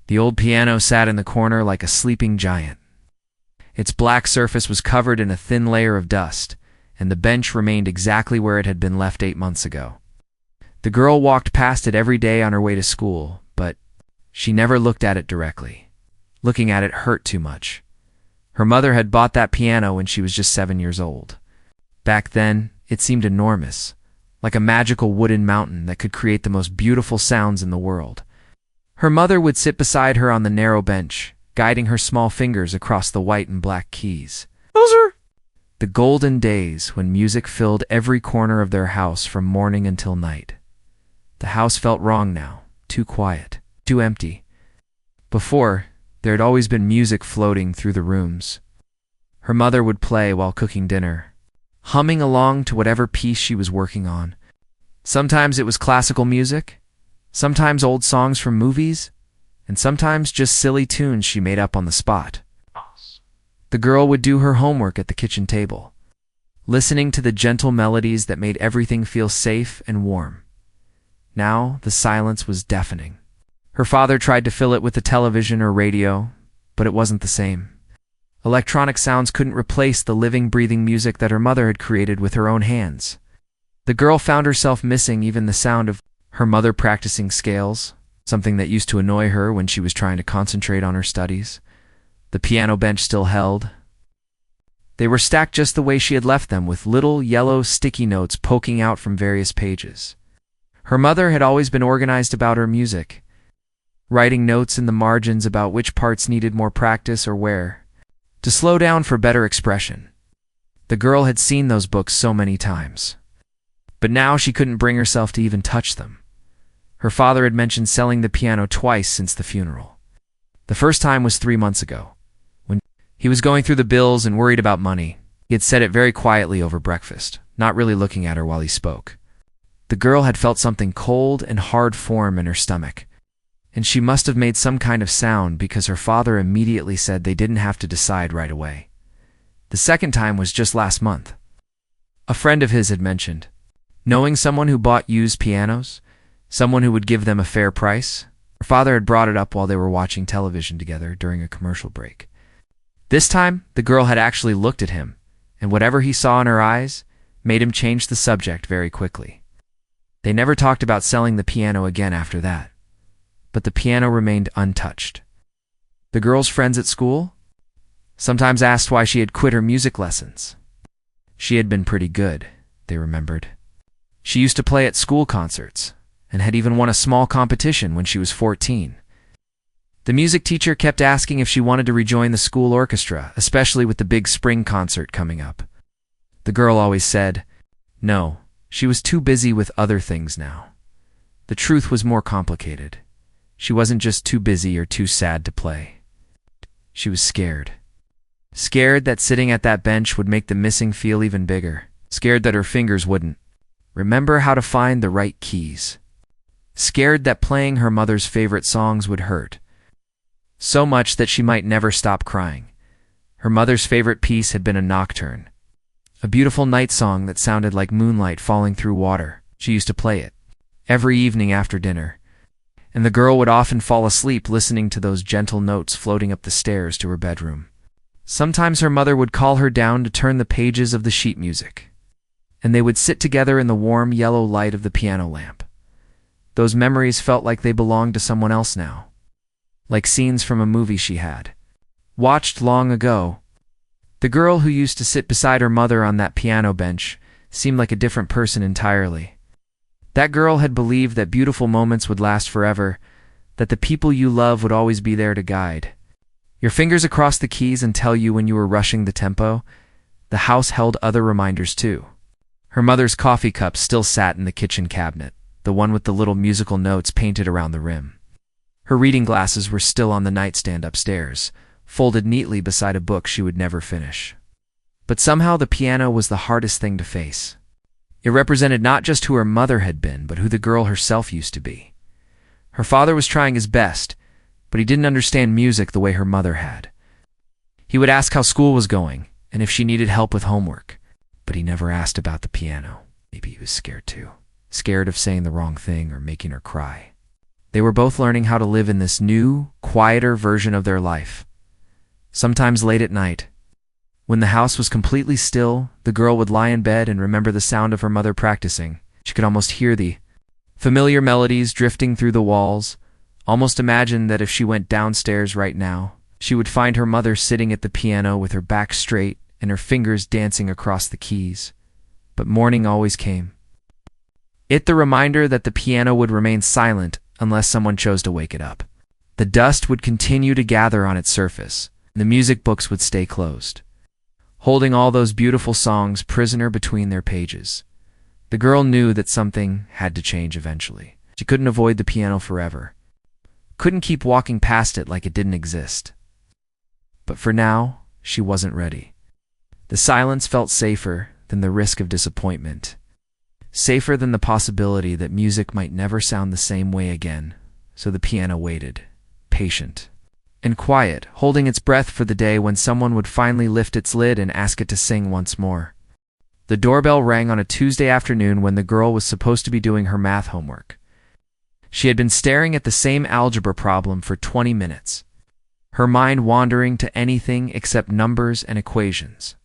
The old piano sat in the corner like a sleeping giant. Its black surface was covered in a thin layer of dust, and the bench remained exactly where it had been left 8 months ago. The girl walked past it every day on her way to school, but she never looked at it directly. Looking at it hurt too much. Her mother had bought that piano when she was just 7 years old. Back then, it seemed enormous, like a magical wooden mountain that could create the most beautiful sounds in the world. Her mother would sit beside her on the narrow bench, guiding her small fingers across the white and black keys. Those are the golden days when music filled every corner of their house from morning until night. The house felt wrong now, too quiet, too empty. Before, there had always been music floating through the rooms. Her mother would play while cooking dinner, humming along to whatever piece she was working on. Sometimes it was classical music, sometimes old songs from movies, and sometimes just silly tunes she made up on the spot. The girl would do her homework at the kitchen table, listening to the gentle melodies that made everything feel safe and warm. Now the silence was deafening. Her father tried to fill it with the television or radio, but it wasn't the same. Electronic sounds couldn't replace the living, breathing music that her mother had created with her own hands. The girl found herself missing even the sound of her mother practicing scales, something that used to annoy her when she was trying to concentrate on her studies. The piano bench still held. They were stacked just the way she had left them, with little yellow sticky notes poking out from various pages. Her mother had always been organized about her music, writing notes in the margins about which parts needed more practice or where to slow down for better expression. The girl had seen those books so many times, but now she couldn't bring herself to even touch them. Her father had mentioned selling the piano twice since the funeral. The first time was 3 months ago, when he was going through the bills and worried about money. He had said it very quietly over breakfast, not really looking at her while he spoke. The girl had felt something cold and hard form in her stomach, and she must have made some kind of sound because her father immediately said they didn't have to decide right away. The second time was just last month. A friend of his had mentioned knowing someone who bought used pianos, someone who would give them a fair price. Her father had brought it up while they were watching television together during a commercial break. This time, the girl had actually looked at him, and whatever he saw in her eyes made him change the subject very quickly. They never talked about selling the piano again after that, but the piano remained untouched. The girl's friends at school sometimes asked why she had quit her music lessons. She had been pretty good, they remembered. She used to play at school concerts, and had even won a small competition when she was 14. The music teacher kept asking if she wanted to rejoin the school orchestra, especially with the big spring concert coming up. The girl always said no, she was too busy with other things now. The truth was more complicated. She wasn't just too busy or too sad to play. She was scared. Scared that sitting at that bench would make the missing feel even bigger. Scared that her fingers wouldn't remember how to find the right keys. Scared that playing her mother's favorite songs would hurt so much that she might never stop crying. Her mother's favorite piece had been a nocturne, a beautiful night song that sounded like moonlight falling through water. She used to play it every evening after dinner, and the girl would often fall asleep listening to those gentle notes floating up the stairs to her bedroom. Sometimes her mother would call her down to turn the pages of the sheet music, and they would sit together in the warm yellow light of the piano lamp. Those memories felt like they belonged to someone else now, like scenes from a movie she had watched long ago. The girl who used to sit beside her mother on that piano bench seemed like a different person entirely. That girl had believed that beautiful moments would last forever, that the people you love would always be there to guide your fingers across the keys and tell you when you were rushing the tempo. The house held other reminders too. Her mother's coffee cup still sat in the kitchen cabinet, the one with the little musical notes painted around the rim. Her reading glasses were still on the nightstand upstairs, folded neatly beside a book she would never finish. But somehow the piano was the hardest thing to face. It represented not just who her mother had been, but who the girl herself used to be. Her father was trying his best, but he didn't understand music the way her mother had. He would ask how school was going, and if she needed help with homework, but he never asked about the piano. Maybe he was scared too. Scared of saying the wrong thing or making her cry. They were both learning how to live in this new, quieter version of their life. Sometimes late at night, when the house was completely still, the girl would lie in bed and remember the sound of her mother practicing. She could almost hear the familiar melodies drifting through the walls, almost imagine that if she went downstairs right now, she would find her mother sitting at the piano with her back straight and her fingers dancing across the keys. But morning always came. The reminder that the piano would remain silent unless someone chose to wake it up. The dust would continue to gather on its surface, and the music books would stay closed, holding all those beautiful songs prisoner between their pages. The girl knew that something had to change eventually. She couldn't avoid the piano forever, couldn't keep walking past it like it didn't exist. But for now, she wasn't ready. The silence felt safer than the risk of disappointment, safer than the possibility that music might never sound the same way again. So the piano waited, patient and quiet, holding its breath for the day when someone would finally lift its lid and ask it to sing once more. The doorbell rang on a Tuesday afternoon when the girl was supposed to be doing her math homework. She had been staring at the same algebra problem for 20 minutes, her mind wandering to anything except numbers and equations.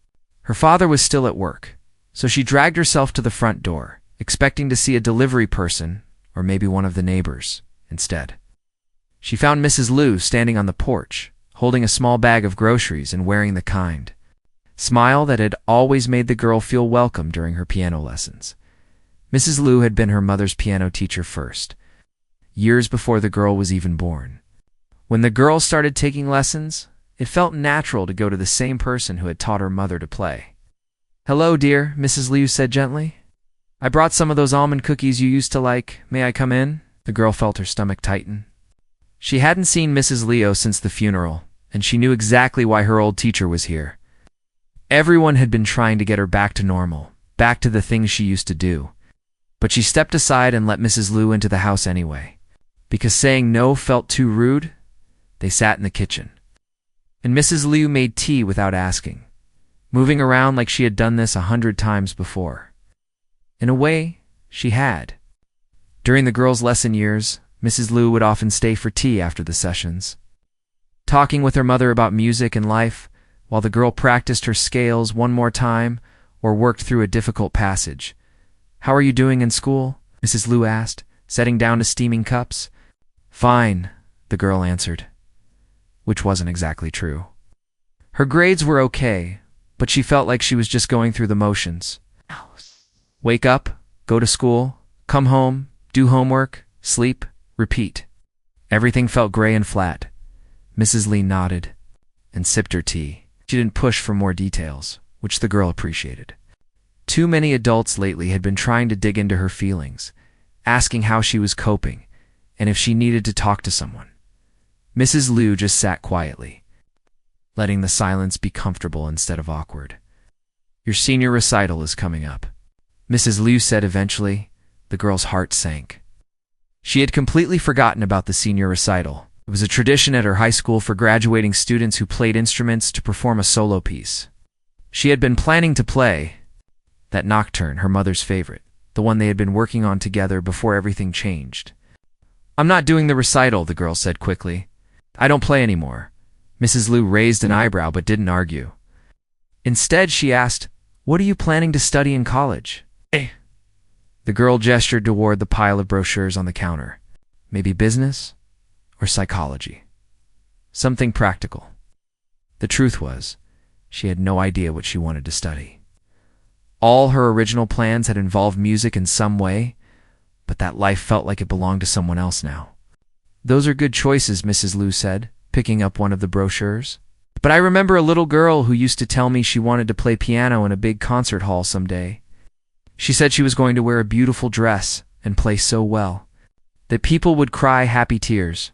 Her father was still at work, so she dragged herself to the front door, expecting to see a delivery person or maybe one of the neighbors. Instead, she found Mrs. Liu standing on the porch, holding a small bag of groceries and wearing the kind smile that had always made the girl feel welcome during her piano lessons. Mrs. Liu had been her mother's piano teacher first, years before the girl was even born. When the girl started taking lessons, it felt natural to go to the same person who had taught her mother to play. "Hello, dear," Mrs. Liu said gently. "I brought some of those almond cookies you used to like. May I come in?" The girl felt her stomach tighten. She hadn't seen Mrs. Liu since the funeral, and she knew exactly why her old teacher was here. Everyone had been trying to get her back to normal, back to the things she used to do. But she stepped aside and let Mrs. Liu into the house anyway. Because saying no felt too rude, they sat in the kitchen. And Mrs. Liu made tea without asking, moving around like she had done this 100 times before. In a way, she had. During the girls' lesson years, Mrs. Liu would often stay for tea after the sessions, talking with her mother about music and life, while the girl practiced her scales one more time or worked through a difficult passage. "How are you doing in school?" Mrs. Liu asked, setting down to steaming cups. "Fine," the girl answered, which wasn't exactly true. Her grades were okay, but she felt like she was just going through the motions. Wake up, go to school, come home, do homework, sleep, repeat. Everything felt gray and flat. Mrs. Liu nodded and sipped her tea. She didn't push for more details, which the girl appreciated. Too many adults lately had been trying to dig into her feelings, asking how she was coping, and if she needed to talk to someone. Mrs. Liu just sat quietly, letting the silence be comfortable instead of awkward. "Your senior recital is coming up," Mrs. Liu said eventually. The girl's heart sank. She had completely forgotten about the senior recital. It was a tradition at her high school for graduating students who played instruments to perform a solo piece. She had been planning to play that nocturne, her mother's favorite, the one they had been working on together before everything changed. "I'm not doing the recital," the girl said quickly. "I don't play anymore." Mrs. Liu raised an eyebrow but didn't argue. Instead, she asked, "What are you planning to study in college?" The girl gestured toward the pile of brochures on the counter. "Maybe business or psychology. Something practical." The truth was, she had no idea what she wanted to study. All her original plans had involved music in some way, but that life felt like it belonged to someone else now. "Those are good choices," Mrs. Liu said, picking up one of the brochures. "But I remember a little girl who used to tell me she wanted to play piano in a big concert hall someday. She said she was going to wear a beautiful dress and play so well that people would cry happy tears."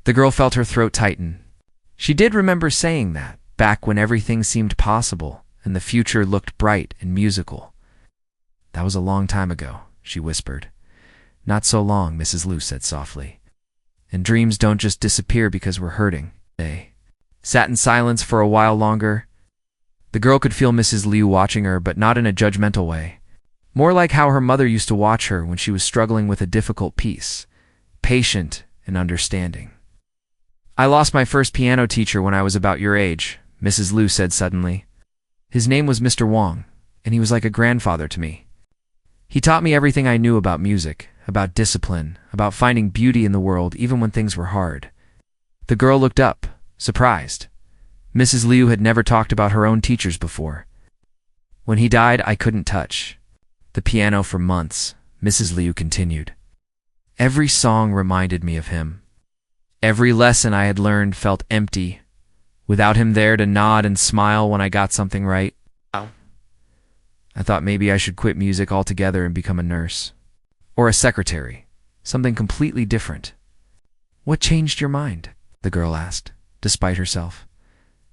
The girl felt her throat tighten. She did remember saying that, back when everything seemed possible and the future looked bright and musical. "That was a long time ago," she whispered. "Not so long," Mrs. Liu said softly. "And dreams don't just disappear because we're hurting." They sat in silence for a while longer. The girl could feel Mrs. Liu watching her, but not in a judgmental way. More like how her mother used to watch her when she was struggling with a difficult piece, patient and understanding. "I lost my first piano teacher when I was about your age," Mrs. Liu said suddenly. "His name was Mr. Wang, and he was like a grandfather to me. He taught me everything I knew about music, about discipline, about finding beauty in the world even when things were hard." The girl looked up, surprised. Mrs. Liu had never talked about her own teachers before. "When he died, I couldn't touch the piano for months," Mrs. Liu continued. "Every song reminded me of him. Every lesson I had learned felt empty, without him there to nod and smile when I got something right. I thought maybe I should quit music altogether and become a nurse. Or a secretary. Something completely different." "What changed your mind?" the girl asked, despite herself.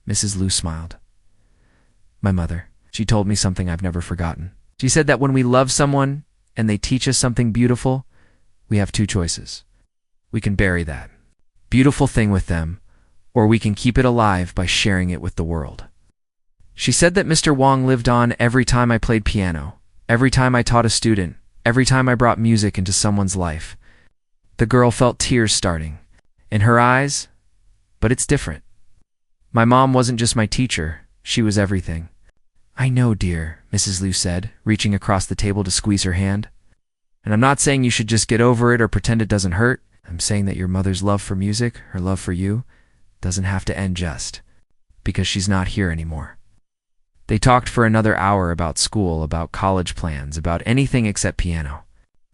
Mrs. Liu smiled. "My mother. She told me something I've never forgotten. She said that when we love someone and they teach us something beautiful, we have two choices. We can bury that beautiful thing with them, or we can keep it alive by sharing it with the world." She said that Mr. Wang lived on every time I played piano, every time I taught a student, every time I brought music into someone's life. The girl felt tears starting in her eyes, but it's different. "My mom wasn't just my teacher, she was everything." "I know, dear," Mrs. Liu said, reaching across the table to squeeze her hand. "And I'm not saying you should just get over it or pretend it doesn't hurt. I'm saying that your mother's love for music, her love for you, doesn't have to end just because she's not here anymore." They talked for another hour about school, about college plans, about anything except piano.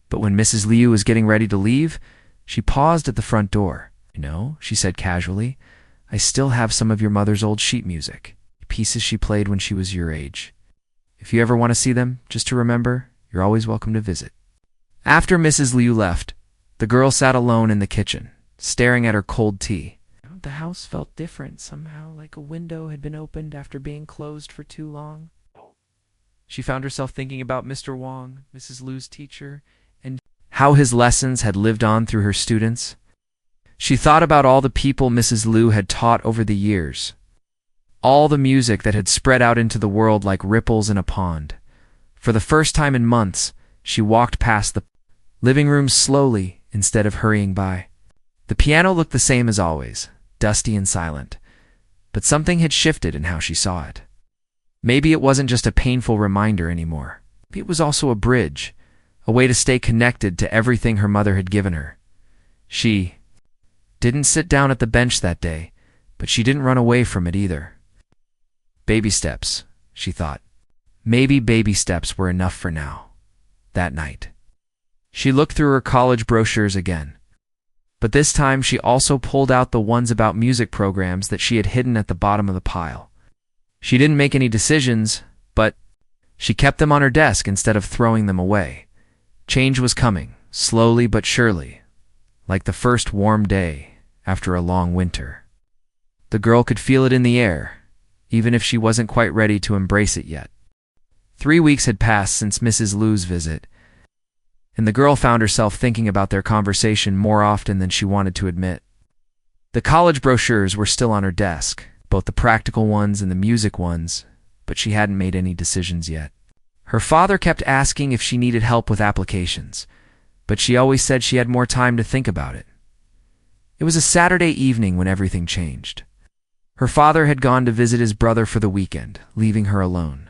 But when Mrs. Liu was getting ready to leave, she paused at the front door. "You know," she said casually, "I still have some of your mother's old sheet music, pieces she played when she was your age. If you ever want to see them, just to remember, you're always welcome to visit." After Mrs. Liu left, the girl sat alone in the kitchen, staring at her cold tea. The house felt different somehow, like a window had been opened after being closed for too long. She found herself thinking about Mr. Wang, Mrs. Liu's teacher, and how his lessons had lived on through her students. She thought about all the people Mrs. Liu had taught over the years, all the music that had spread out into the world like ripples in a pond. For the first time in months, she walked past the living room slowly instead of hurrying by. The piano looked the same as always, dusty and silent, but something had shifted in how she saw it. Maybe it wasn't just a painful reminder anymore. Maybe it was also a bridge, a way to stay connected to everything her mother had given her. She didn't sit down at the bench that day, but she didn't run away from it either. Baby steps, she thought. Maybe baby steps were enough for now. That night, she looked through her college brochures again. But this time she also pulled out the ones about music programs that she had hidden at the bottom of the pile. She didn't make any decisions, but she kept them on her desk instead of throwing them away. Change was coming, slowly but surely, like the first warm day after a long winter. The girl could feel it in the air, even if she wasn't quite ready to embrace it yet. 3 weeks had passed since Mrs. Liu's visit, and the girl found herself thinking about their conversation more often than she wanted to admit. The college brochures were still on her desk, both the practical ones and the music ones, but she hadn't made any decisions yet. Her father kept asking if she needed help with applications, but she always said she had more time to think about it. It was a Saturday evening when everything changed. Her father had gone to visit his brother for the weekend, leaving her alone.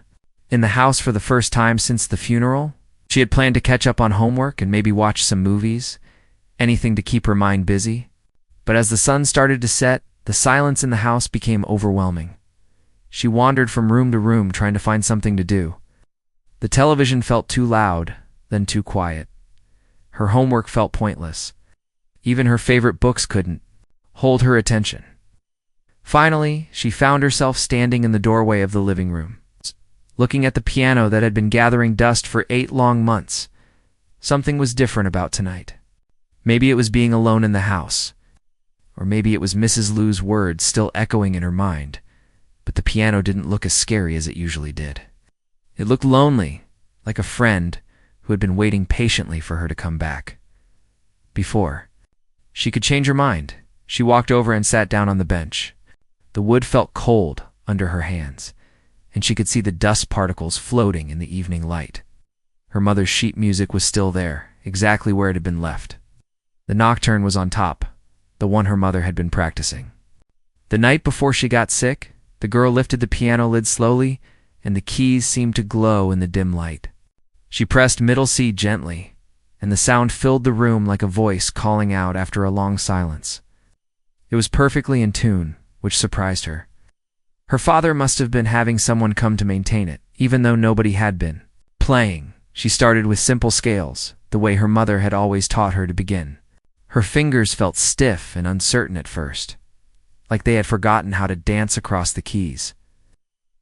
In the house for the first time since the funeral, she had planned to catch up on homework and maybe watch some movies, anything to keep her mind busy. But as the sun started to set, the silence in the house became overwhelming. She wandered from room to room trying to find something to do. The television felt too loud, then too quiet. Her homework felt pointless. Even her favorite books couldn't hold her attention. Finally, she found herself standing in the doorway of the living room, looking at the piano that had been gathering dust for 8 long months. Something was different about tonight. Maybe it was being alone in the house, or maybe it was Mrs. Liu's words still echoing in her mind, but the piano didn't look as scary as it usually did. It looked lonely, like a friend who had been waiting patiently for her to come back. Before she could change her mind, she walked over and sat down on the bench. The wood felt cold under her hands, and she could see the dust particles floating in the evening light. Her mother's sheet music was still there, exactly where it had been left. The nocturne was on top, the one her mother had been practicing. The night before she got sick, the girl lifted the piano lid slowly, and the keys seemed to glow in the dim light. She pressed middle C gently, and the sound filled the room like a voice calling out after a long silence. It was perfectly in tune, which surprised her. Her father must have been having someone come to maintain it, even though nobody had been. Playing, she started with simple scales, the way her mother had always taught her to begin. Her fingers felt stiff and uncertain at first, like they had forgotten how to dance across the keys.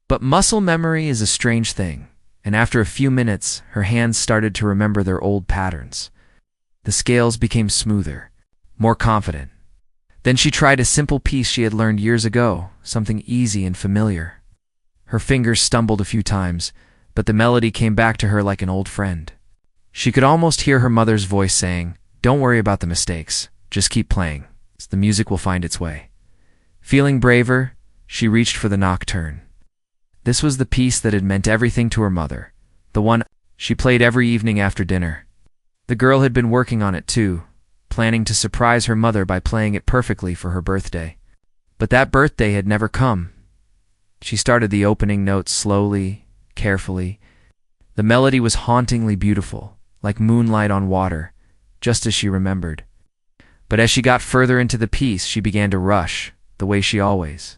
But muscle memory is a strange thing, and after a few minutes, her hands started to remember their old patterns. The scales became smoother, more confident. Then she tried a simple piece she had learned years ago, something easy and familiar. Her fingers stumbled a few times, but the melody came back to her like an old friend. She could almost hear her mother's voice saying, "Don't worry about the mistakes, just keep playing. The music will find its way." Feeling braver, she reached for the nocturne. This was the piece that had meant everything to her mother, the one she played every evening after dinner. The girl had been working on it too, planning to surprise her mother by playing it perfectly for her birthday. But that birthday had never come. She started the opening notes slowly, carefully. The melody was hauntingly beautiful, like moonlight on water, just as she remembered. But as she got further into the piece, she began to rush, the way she always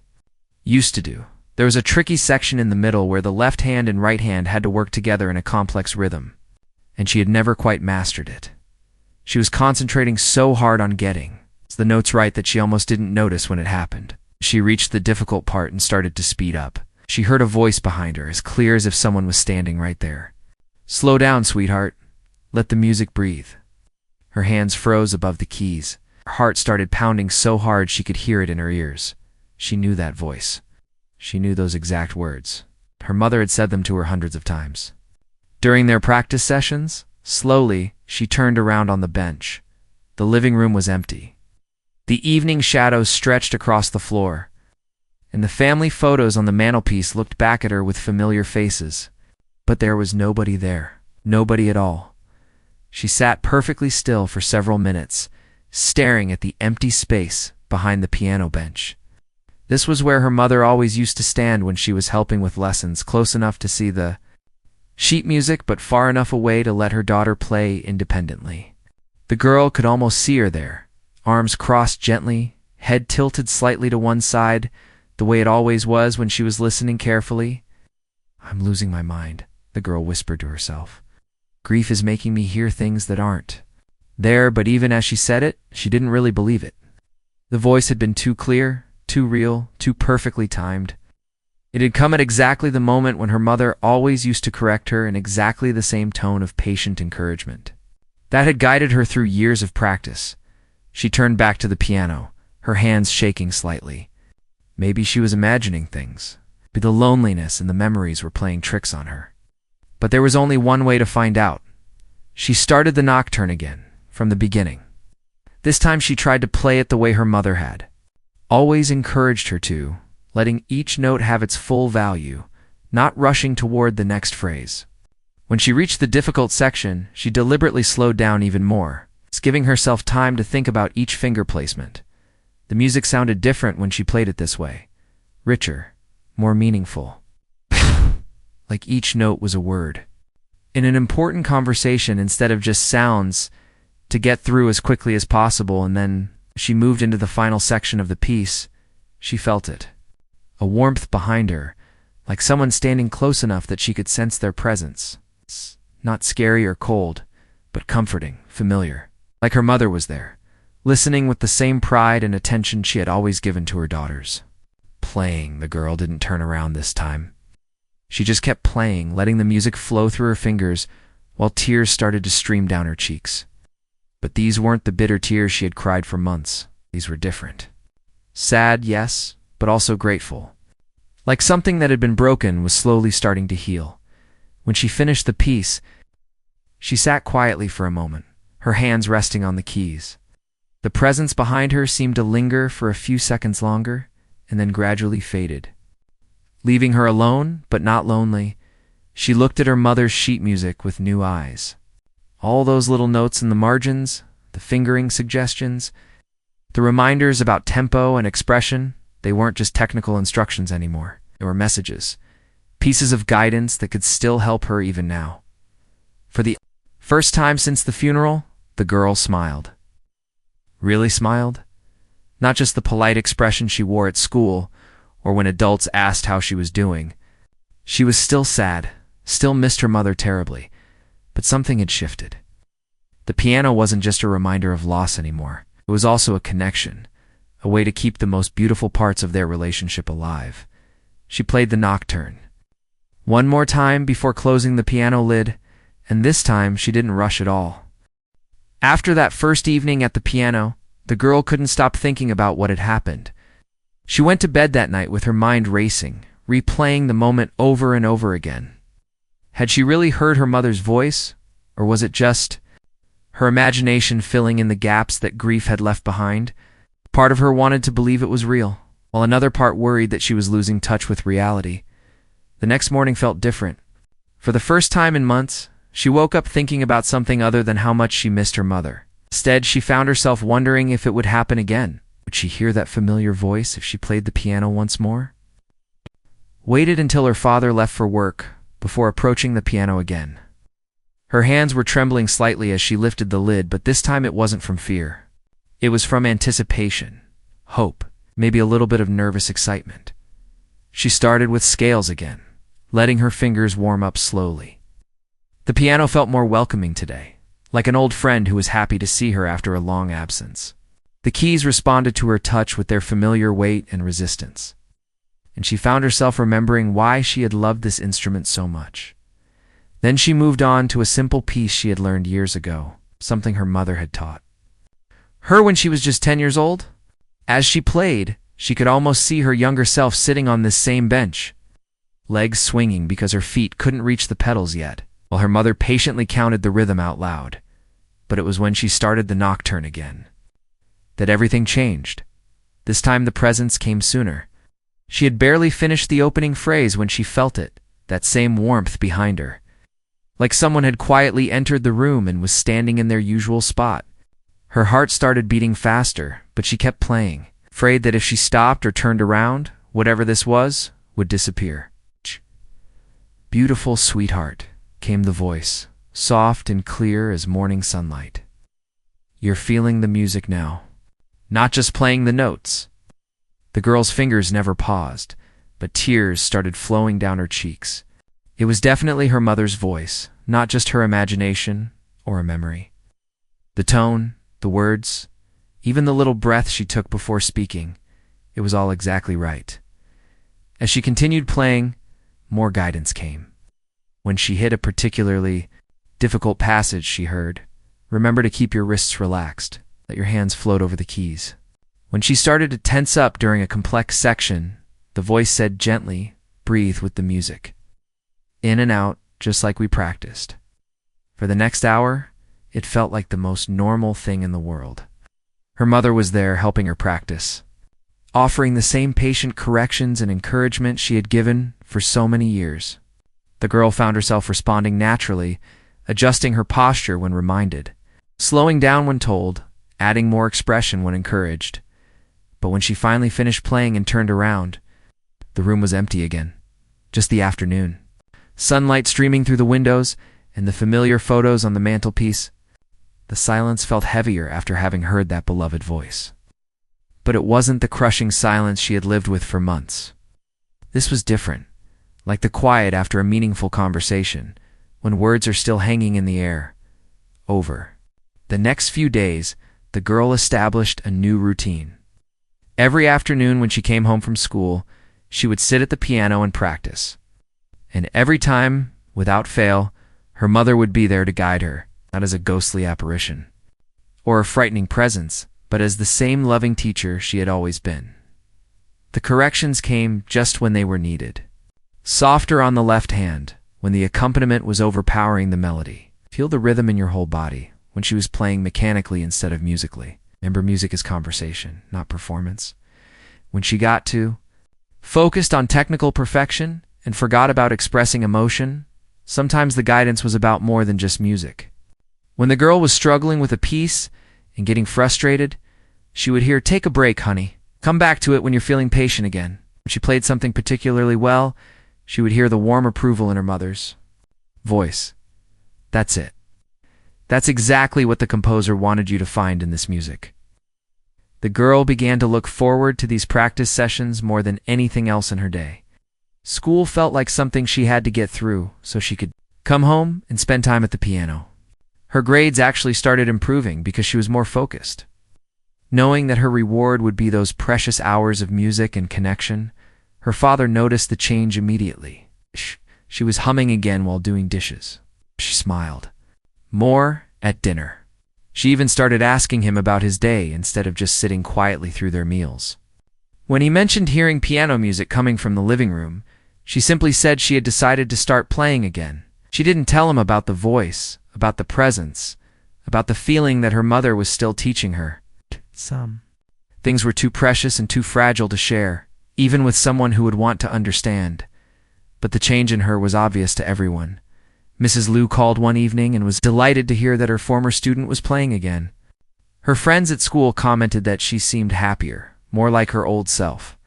used to do. There was a tricky section in the middle where the left hand and right hand had to work together in a complex rhythm, and she had never quite mastered it. She was concentrating so hard on getting the notes right that she almost didn't notice when it happened. She reached the difficult part and started to speed up. She heard a voice behind her, as clear as if someone was standing right there. "Slow down, sweetheart. Let the music breathe." Her hands froze above the keys. Her heart started pounding so hard she could hear it in her ears. She knew that voice. She knew those exact words. Her mother had said them to her hundreds of times. During their practice sessions, slowly, she turned around on the bench. The living room was empty. The evening shadows stretched across the floor, and the family photos on the mantelpiece looked back at her with familiar faces. But there was nobody there. Nobody at all. She sat perfectly still for several minutes, staring at the empty space behind the piano bench. This was where her mother always used to stand when she was helping with lessons, close enough to see the sheet music but far enough away to let her daughter play independently. The girl could almost see her there, arms crossed gently, head tilted slightly to one side, the way it always was when she was listening carefully. "I'm losing my mind," the girl whispered to herself. "Grief is making me hear things that aren't there," but even as she said it, she didn't really believe it. The voice had been too clear, too real, too perfectly timed. It had come at exactly the moment when her mother always used to correct her in exactly the same tone of patient encouragement. That had guided her through years of practice. She turned back to the piano, her hands shaking slightly. Maybe she was imagining things. Maybe the loneliness and the memories were playing tricks on her. But there was only one way to find out. She started the nocturne again, from the beginning. This time she tried to play it the way her mother had always encouraged her to, letting each note have its full value, not rushing toward the next phrase. When she reached the difficult section, she deliberately slowed down even more, giving herself time to think about each finger placement. The music sounded different when she played it this way, richer, more meaningful. Like each note was a word. In an important conversation instead of just sounds to get through as quickly as possible, and then she moved into the final section of the piece. She felt it. A warmth behind her, like someone standing close enough that she could sense their presence. Not scary or cold, but comforting, familiar. Like her mother was there, listening with the same pride and attention she had always given to her daughters. Playing, the girl didn't turn around this time. She just kept playing, letting the music flow through her fingers while tears started to stream down her cheeks. But these weren't the bitter tears she had cried for months. These were different. Sad, yes, but also grateful. Like something that had been broken was slowly starting to heal. When she finished the piece, she sat quietly for a moment, her hands resting on the keys. The presence behind her seemed to linger for a few seconds longer, and then gradually faded. Leaving her alone, but not lonely, she looked at her mother's sheet music with new eyes. All those little notes in the margins, the fingering suggestions, the reminders about tempo and expression. They weren't just technical instructions anymore. They were messages, pieces of guidance that could still help her even now. For the first time since the funeral, the girl smiled. Really smiled? Not just the polite expression she wore at school, or when adults asked how she was doing. She was still sad, still missed her mother terribly, but something had shifted. The piano wasn't just a reminder of loss anymore. It was also a connection, a way to keep the most beautiful parts of their relationship alive. She played the nocturne one more time before closing the piano lid, and this time she didn't rush at all. After that first evening at the piano, the girl couldn't stop thinking about what had happened. She went to bed that night with her mind racing, replaying the moment over and over again. Had she really heard her mother's voice, or was it just her imagination filling in the gaps that grief had left behind? Part of her wanted to believe it was real, while another part worried that she was losing touch with reality. The next morning felt different. For the first time in months, she woke up thinking about something other than how much she missed her mother. Instead, she found herself wondering if it would happen again. Would she hear that familiar voice if she played the piano once more? Waited until her father left for work before approaching the piano again. Her hands were trembling slightly as she lifted the lid, but this time it wasn't from fear. It was from anticipation, hope, maybe a little bit of nervous excitement. She started with scales again, letting her fingers warm up slowly. The piano felt more welcoming today, like an old friend who was happy to see her after a long absence. The keys responded to her touch with their familiar weight and resistance, and she found herself remembering why she had loved this instrument so much. Then she moved on to a simple piece she had learned years ago, something her mother had taught her when she was just 10 years old. As she played, she could almost see her younger self sitting on this same bench, legs swinging because her feet couldn't reach the pedals yet, while her mother patiently counted the rhythm out loud. But it was when she started the nocturne again that everything changed. This time the presence came sooner. She had barely finished the opening phrase when she felt it, that same warmth behind her. Like someone had quietly entered the room and was standing in their usual spot. Her heart started beating faster, but she kept playing, afraid that if she stopped or turned around, whatever this was would disappear. "Beautiful sweetheart," came the voice, soft and clear as morning sunlight. "You're feeling the music now, not just playing the notes." The girl's fingers never paused, but tears started flowing down her cheeks. It was definitely her mother's voice, not just her imagination or a memory. The tone, the words, even the little breath she took before speaking, it was all exactly right. As she continued playing, more guidance came. When she hit a particularly difficult passage she heard, "Remember to keep your wrists relaxed. Let your hands float over the keys." When she started to tense up during a complex section, the voice said gently, "Breathe with the music. In and out, just like we practiced." For the next hour, it felt like the most normal thing in the world. Her mother was there helping her practice, offering the same patient corrections and encouragement she had given for so many years. The girl found herself responding naturally, adjusting her posture when reminded, slowing down when told, adding more expression when encouraged. But when she finally finished playing and turned around, the room was empty again. Just the afternoon. Sunlight streaming through the windows and the familiar photos on the mantelpiece. The silence felt heavier after having heard that beloved voice. But it wasn't the crushing silence she had lived with for months. This was different, like the quiet after a meaningful conversation, when words are still hanging in the air. Over. The next few days, the girl established a new routine. Every afternoon when she came home from school, she would sit at the piano and practice. And every time, without fail, her mother would be there to guide her, not as a ghostly apparition or a frightening presence, but as the same loving teacher she had always been. The corrections came just when they were needed. Softer on the left hand, when the accompaniment was overpowering the melody. Feel the rhythm in your whole body, when she was playing mechanically instead of musically. Remember, music is conversation, not performance. When she got to, focused on technical perfection and forgot about expressing emotion, sometimes the guidance was about more than just music. When the girl was struggling with a piece, and getting frustrated, she would hear, "Take a break, honey. Come back to it when you're feeling patient again." When she played something particularly well, she would hear the warm approval in her mother's voice. "That's it. That's exactly what the composer wanted you to find in this music." The girl began to look forward to these practice sessions more than anything else in her day. School felt like something she had to get through so she could come home and spend time at the piano. Her grades actually started improving because she was more focused. Knowing that her reward would be those precious hours of music and connection, her father noticed the change immediately. She was humming again while doing dishes. She smiled. More at dinner. She even started asking him about his day instead of just sitting quietly through their meals. When he mentioned hearing piano music coming from the living room, she simply said she had decided to start playing again. She didn't tell him about the voice, about the presence, about the feeling that her mother was still teaching her. Some things were too precious and too fragile to share, even with someone who would want to understand. But the change in her was obvious to everyone. Mrs. Liu called one evening and was delighted to hear that her former student was playing again. Her friends at school commented that she seemed happier, more like her old self.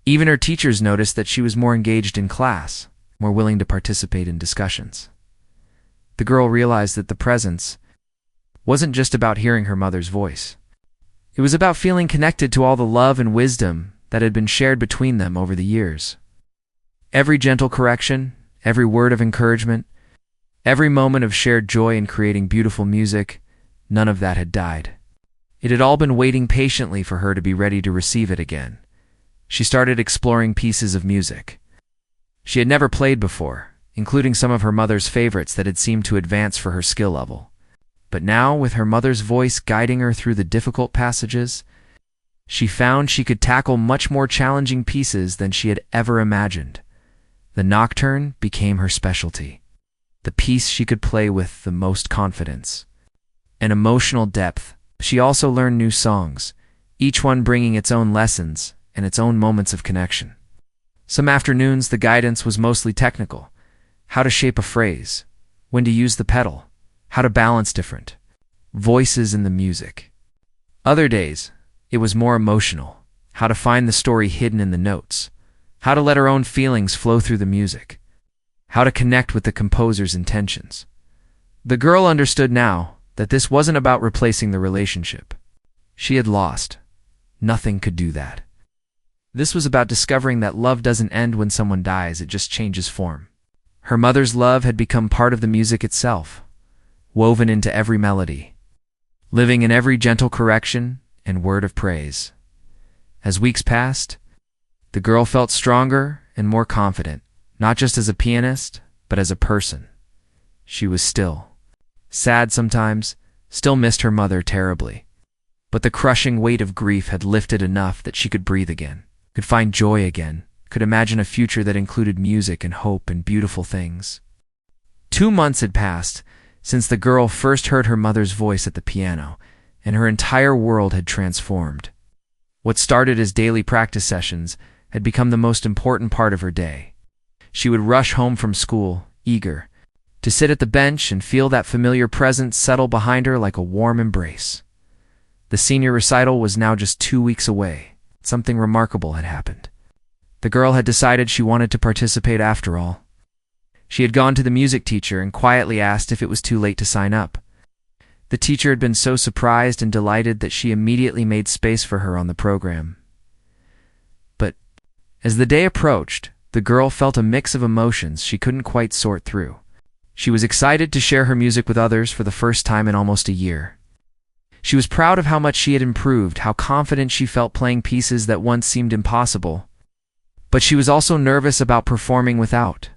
Even her teachers noticed that she was more engaged in class, more willing to participate in discussions. The girl realized that the presence wasn't just about hearing her mother's voice. It was about feeling connected to all the love and wisdom that had been shared between them over the years. Every gentle correction, every word of encouragement, every moment of shared joy in creating beautiful music, none of that had died. It had all been waiting patiently for her to be ready to receive it again. She started exploring pieces of music she had never played before, including some of her mother's favorites that had seemed to advance for her skill level. But now, with her mother's voice guiding her through the difficult passages, she found she could tackle much more challenging pieces than she had ever imagined. The nocturne became her specialty, the piece she could play with the most confidence and emotional depth. She also learned new songs, each one bringing its own lessons and its own moments of connection. Some afternoons, the guidance was mostly technical: how to shape a phrase, when to use the pedal, how to balance different voices in the music. Other days, it was more emotional: how to find the story hidden in the notes, how to let her own feelings flow through the music, how to connect with the composer's intentions. The girl understood now that this wasn't about replacing the relationship she had lost. Nothing could do that. This was about discovering that love doesn't end when someone dies, it just changes form. Her mother's love had become part of the music itself, woven into every melody, living in every gentle correction and word of praise. As weeks passed, the girl felt stronger and more confident, not just as a pianist, but as a person. She was still sad sometimes, still missed her mother terribly. But the crushing weight of grief had lifted enough that she could breathe again, could find joy again, could imagine a future that included music and hope and beautiful things. 2 months had passed since the girl first heard her mother's voice at the piano, and her entire world had transformed. What started as daily practice sessions had become the most important part of her day. She would rush home from school, eager to sit at the bench and feel that familiar presence settle behind her like a warm embrace. The senior recital was now just 2 weeks away. Something remarkable had happened. The girl had decided she wanted to participate after all. She had gone to the music teacher and quietly asked if it was too late to sign up. The teacher had been so surprised and delighted that she immediately made space for her on the program. But as the day approached, the girl felt a mix of emotions she couldn't quite sort through. She was excited to share her music with others for the first time in almost a year. She was proud of how much she had improved, how confident she felt playing pieces that once seemed impossible. But she was also nervous about performing without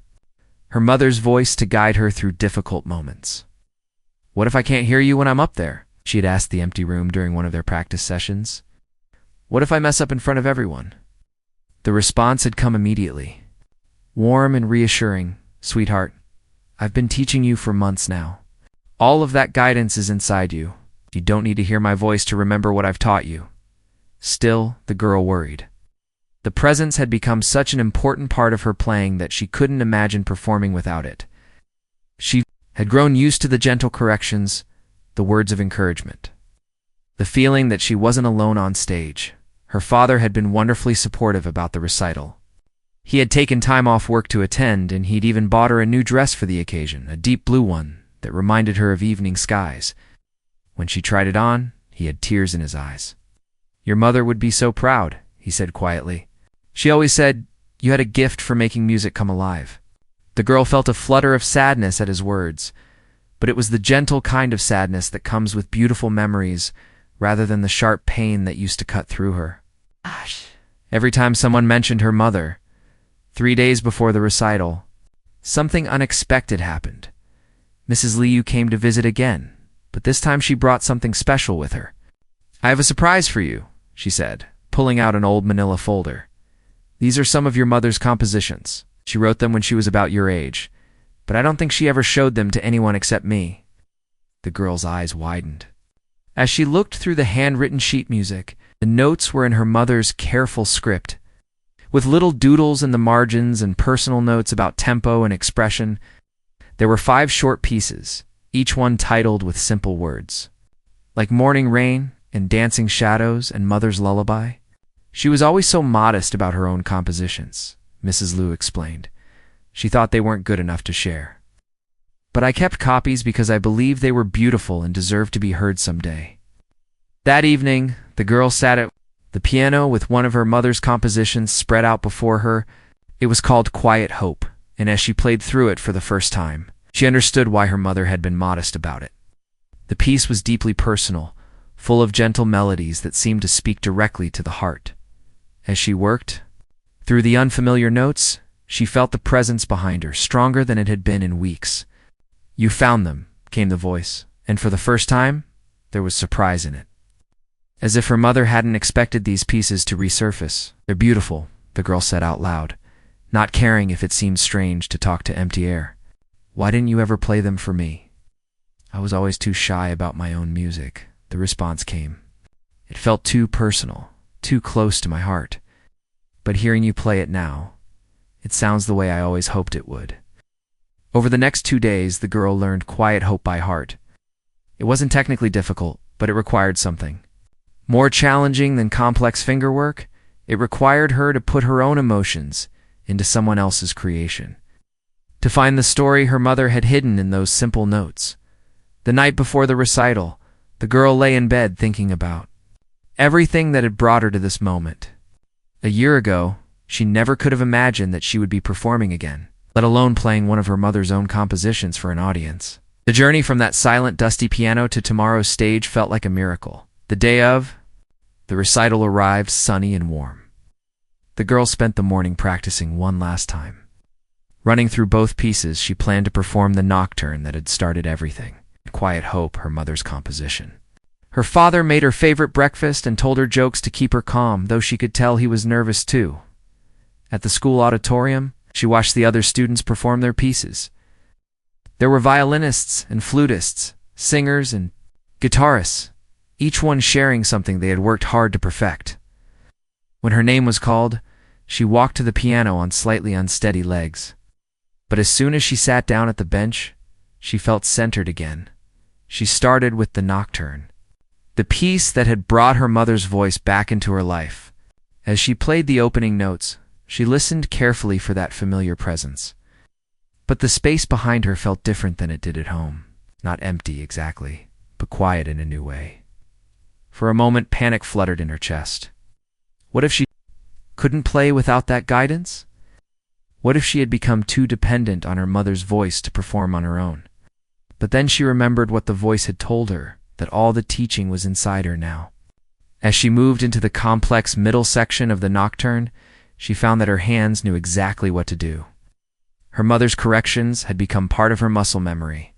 her mother's voice to guide her through difficult moments. "What if I can't hear you when I'm up there?" she had asked the empty room during one of their practice sessions. "What if I mess up in front of everyone?" The response had come immediately. Warm and reassuring. "Sweetheart, I've been teaching you for months now. All of that guidance is inside you. You don't need to hear my voice to remember what I've taught you." Still, the girl worried. The presence had become such an important part of her playing that she couldn't imagine performing without it. She had grown used to the gentle corrections, the words of encouragement. the feeling that she wasn't alone on stage. Her father had been wonderfully supportive about the recital. He had taken time off work to attend, and he'd even bought her a new dress for the occasion, a deep blue one that reminded her of evening skies. When she tried it on, he had tears in his eyes. "Your mother would be so proud," he said quietly. "She always said you had a gift for making music come alive." The girl felt a flutter of sadness at his words, but it was the gentle kind of sadness that comes with beautiful memories rather than the sharp pain that used to cut through her. Every time someone mentioned her mother, 3 days before the recital, something unexpected happened. Mrs. Liu came to visit again, but this time she brought something special with her. "I have a surprise for you," she said, pulling out an old manila folder. "These are some of your mother's compositions. She wrote them when she was about your age, but I don't think she ever showed them to anyone except me." The girl's eyes widened. As she looked through the handwritten sheet music, the notes were in her mother's careful script, with little doodles in the margins and personal notes about tempo and expression. There were 5 short pieces, each one titled with simple words, like Morning Rain and Dancing Shadows and Mother's Lullaby. She was always so modest about her own compositions, Mrs. Liu explained. She thought they weren't good enough to share. "But I kept copies because I believed they were beautiful and deserved to be heard someday." That evening, the girl sat at the piano with one of her mother's compositions spread out before her. It was called Quiet Hope, and as she played through it for the first time, she understood why her mother had been modest about it. The piece was deeply personal, full of gentle melodies that seemed to speak directly to the heart. As she worked through the unfamiliar notes, she felt the presence behind her, stronger than it had been in weeks. "You found them," came the voice, and for the first time, there was surprise in it. As if her mother hadn't expected these pieces to resurface. "They're beautiful," the girl said out loud, not caring if it seemed strange to talk to empty air. "Why didn't you ever play them for me?" "I was always too shy about my own music," the response came. "It felt too personal, too close to my heart. But hearing you play it now, it sounds the way I always hoped it would." Over the next 2 days, the girl learned Quiet Hope by heart. It wasn't technically difficult, but it required something. More challenging than complex fingerwork, it required her to put her own emotions into someone else's creation. To find the story her mother had hidden in those simple notes. The night before the recital, the girl lay in bed thinking about everything that had brought her to this moment. A year ago, she never could have imagined that she would be performing again, let alone playing one of her mother's own compositions for an audience. The journey from that silent, dusty piano to tomorrow's stage felt like a miracle. The day of the recital arrived sunny and warm. The girl spent the morning practicing one last time. Running through both pieces, she planned to perform the nocturne that had started everything, Quiet Hope, her mother's composition. Her father made her favorite breakfast and told her jokes to keep her calm, though she could tell he was nervous too. At the school auditorium, she watched the other students perform their pieces. There were violinists and flutists, singers and guitarists, each one sharing something they had worked hard to perfect. When her name was called, she walked to the piano on slightly unsteady legs. But as soon as she sat down at the bench, she felt centered again. She started with the nocturne, the piece that had brought her mother's voice back into her life. As she played the opening notes, she listened carefully for that familiar presence. But the space behind her felt different than it did at home. Not empty exactly, but quiet in a new way. For a moment, panic fluttered in her chest. What if she couldn't play without that guidance? What if she had become too dependent on her mother's voice to perform on her own? But then she remembered what the voice had told her, that all the teaching was inside her now. As she moved into the complex middle section of the nocturne, she found that her hands knew exactly what to do. Her mother's corrections had become part of her muscle memory.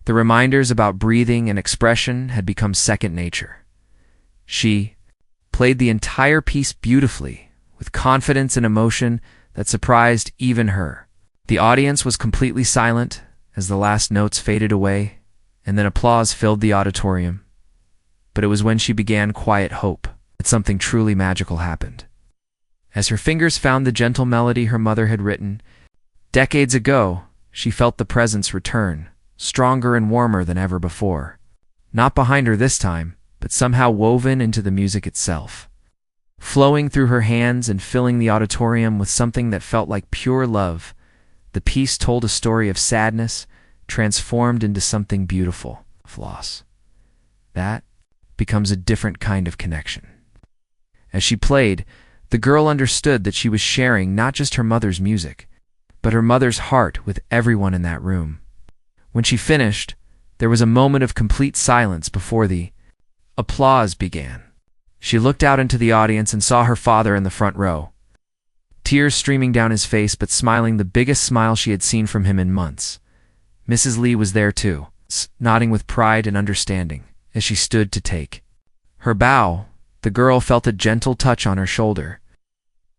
The reminders about breathing and expression had become second nature. She played the entire piece beautifully, with confidence and emotion that surprised even her. The audience was completely silent as the last notes faded away, and then applause filled the auditorium. But it was when she began Quiet Hope that something truly magical happened. As her fingers found the gentle melody her mother had written decades ago, she felt the presence return, stronger and warmer than ever before. Not behind her this time, but somehow woven into the music itself. Flowing through her hands and filling the auditorium with something that felt like pure love, the piece told a story of sadness transformed into something beautiful. Loss. That becomes a different kind of connection. As she played, the girl understood that she was sharing not just her mother's music, but her mother's heart with everyone in that room. When she finished, there was a moment of complete silence before the applause began. She looked out into the audience and saw her father in the front row, tears streaming down his face but smiling the biggest smile she had seen from him in months. Mrs. Lee was there too, nodding with pride and understanding as she stood to take her bow. The girl felt a gentle touch on her shoulder,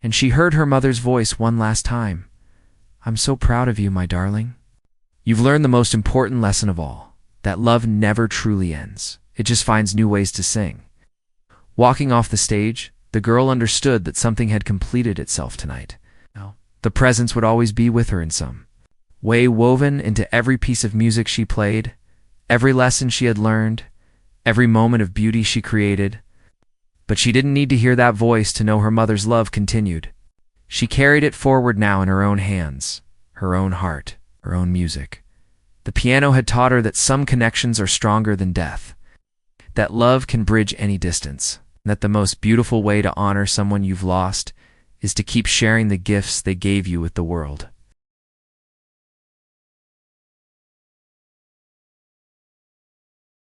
and she heard her mother's voice one last time. "I'm so proud of you, my darling. You've learned the most important lesson of all, that love never truly ends. It just finds new ways to sing." Walking off the stage, the girl understood that something had completed itself tonight. The presence would always be with her in some way, woven into every piece of music she played, every lesson she had learned, every moment of beauty she created. But she didn't need to hear that voice to know her mother's love continued. She carried it forward now in her own hands, her own heart, her own music. The piano had taught her that some connections are stronger than death, that love can bridge any distance, and that the most beautiful way to honor someone you've lost is to keep sharing the gifts they gave you with the world.